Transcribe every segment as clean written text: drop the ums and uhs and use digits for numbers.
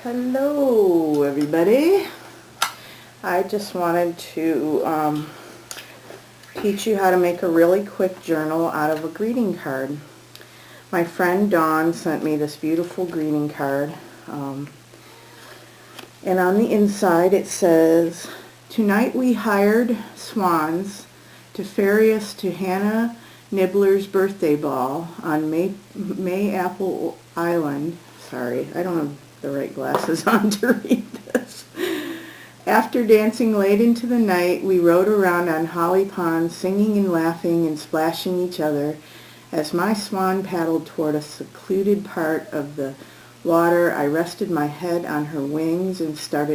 Hello everybody. I just wanted to teach you how to make a really quick journal out of a greeting card. My friend Dawn sent me this beautiful greeting card, and on the inside it says, "Tonight we hired swans to ferry us to Hannah Nibbler's birthday ball on Mayapple Island." Sorry, I don't have the right glasses on to read this. "After dancing late into the night, we rode around on Holly Pond, singing and laughing and splashing each other as my swan paddled toward a secluded part of the water. I rested my head on her wings and stared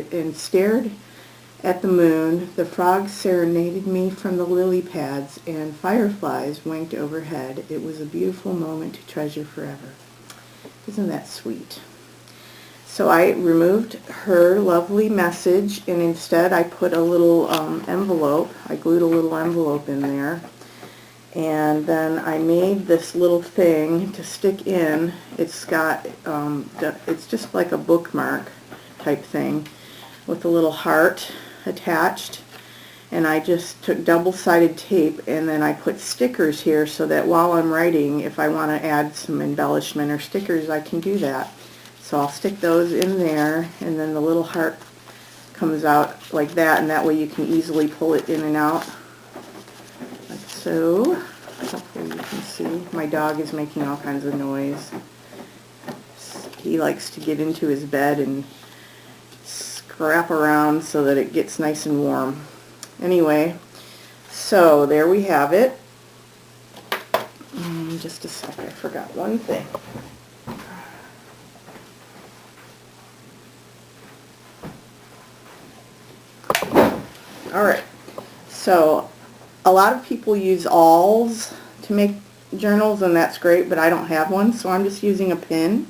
at the moon. The frogs serenaded me from the lily pads, and fireflies winked overhead. It was a beautiful moment to treasure forever." Isn't that sweet? So I removed her lovely message, and instead I put a little envelope. I glued a little envelope in there, and then I made this little thing to stick in. It's got it's just like a bookmark type thing with a little heart attached, and I just took double-sided tape and then I put stickers here so that while I'm writing, if I want to add some embellishment or stickers, I can do that. So I'll stick those in there, and then the little heart comes out like that, and that way you can easily pull it in and out, like so. Hopefully you can see. My dog is making all kinds of noise. He likes to get into his bed and scrap around so that it gets nice and warm. Anyway, so there we have it. Just a sec, I forgot one thing. Alright, so a lot of people use awls to make journals, and that's great, but I don't have one, so I'm just using a pen.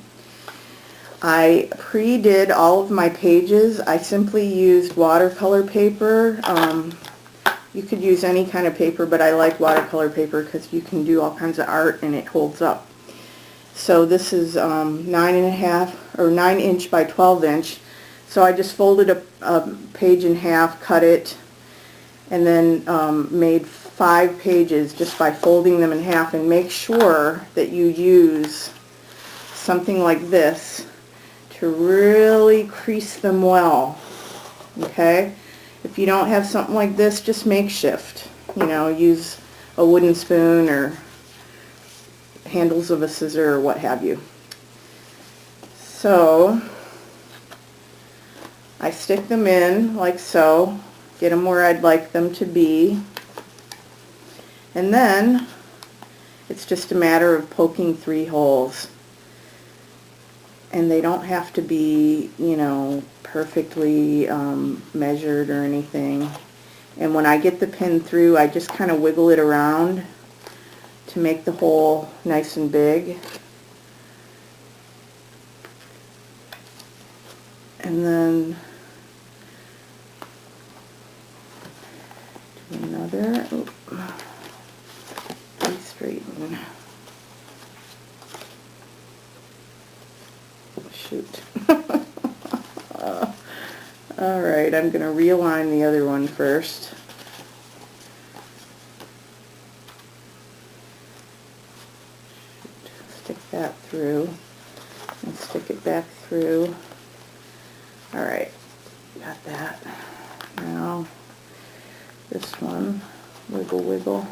I pre-did all of my pages. I simply used watercolor paper. You could use any kind of paper, but I like watercolor paper because you can do all kinds of art and it holds up. So this is 9 inch by 12 inch. So I just folded a page in half, cut it, and then made 5 pages just by folding them in half. And make sure that you use something like this to really crease them well, okay? If you don't have something like this, just makeshift. You know, use a wooden spoon or handles of a scissor or what have you. So I stick them in like so, get them where I'd like them to be, and then it's just a matter of poking 3 holes. And they don't have to be, you know, perfectly measured or anything. And when I get the pin through, I just kind of wiggle it around to make the hole nice and big. And then do another. Straighten. Shoot. Alright, I'm going to realign the other one first. Stick that through and stick it back through. Alright, got that. Now this one, wiggle, wiggle,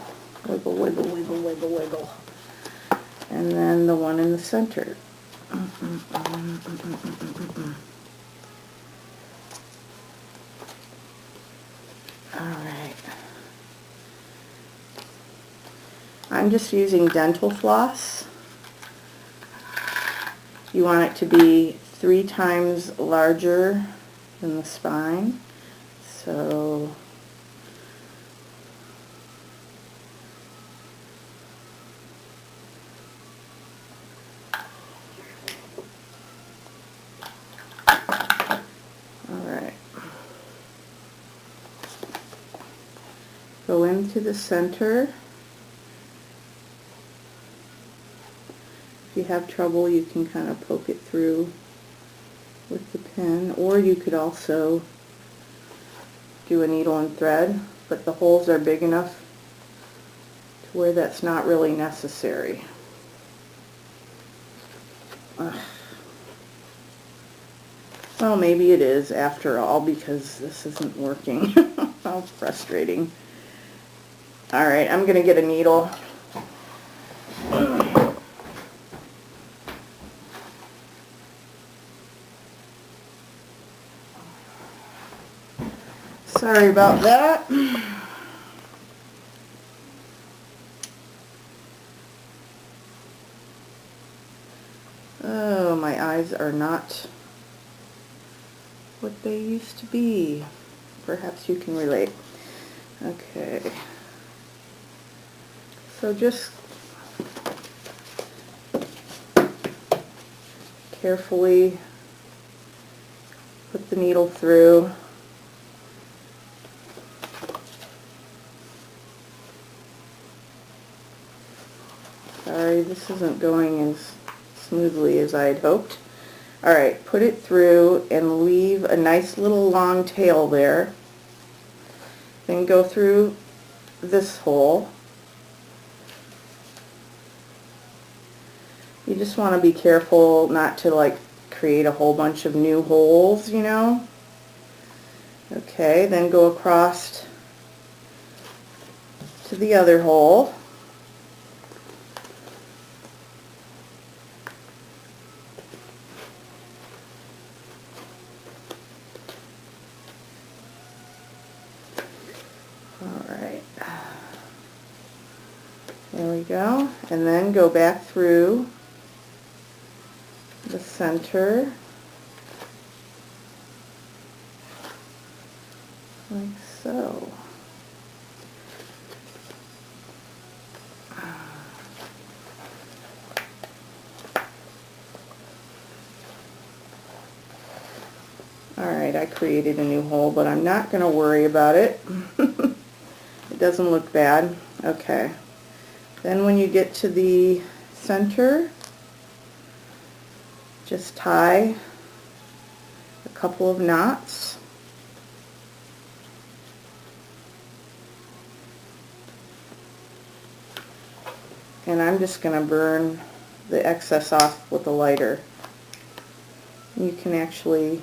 wiggle, wiggle, wiggle, wiggle, wiggle. And then the one in the center. Alright. I'm just using dental floss. You want it to be 3 times larger than the spine. So go into the center. If you have trouble, you can kind of poke it through with the pin, or you could also do a needle and thread, but the holes are big enough to where that's not really necessary. Well, maybe it is after all, because this isn't working. How frustrating. Alright, I'm going to get a needle. Sorry about that. Oh, my eyes are not what they used to be. Perhaps you can relate. Okay. So just carefully put the needle through. Sorry, this isn't going as smoothly as I had hoped. Alright, put it through and leave a nice little long tail there. Then go through this hole. You just want to be careful not to like create a whole bunch of new holes, you know. Okay, then go across to the other hole. Alright, there we go, and then go back through the center like so. Alright, I created a new hole, but I'm not going to worry about it. It doesn't look bad. Okay. Then when you get to the center, just tie a couple of knots. And I'm just going to burn the excess off with a lighter. You can actually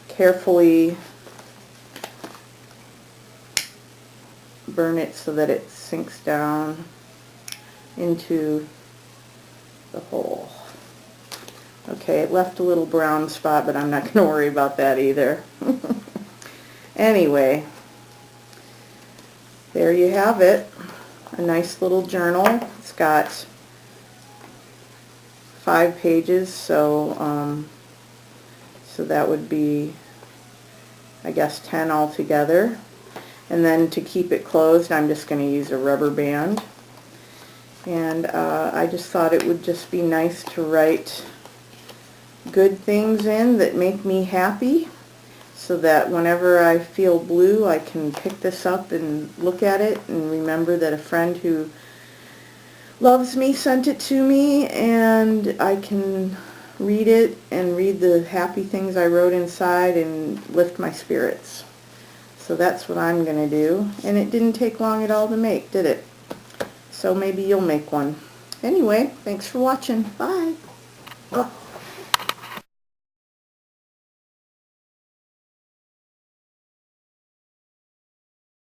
carefully burn it so that it sinks down into the hole. Okay, it left a little brown spot, but I'm not going to worry about that either. Anyway, there you have it. A nice little journal. It's got 5 pages, so that would be, I guess, 10 altogether. And then to keep it closed, I'm just going to use a rubber band. And I just thought it would just be nice to write good things in that make me happy, so that whenever I feel blue, I can pick this up and look at it and remember that a friend who loves me sent it to me, and I can read it and read the happy things I wrote inside and lift my spirits. So that's what I'm going to do. And it didn't take long at all to make, did it? So maybe you'll make one. Anyway, thanks for watching. Bye.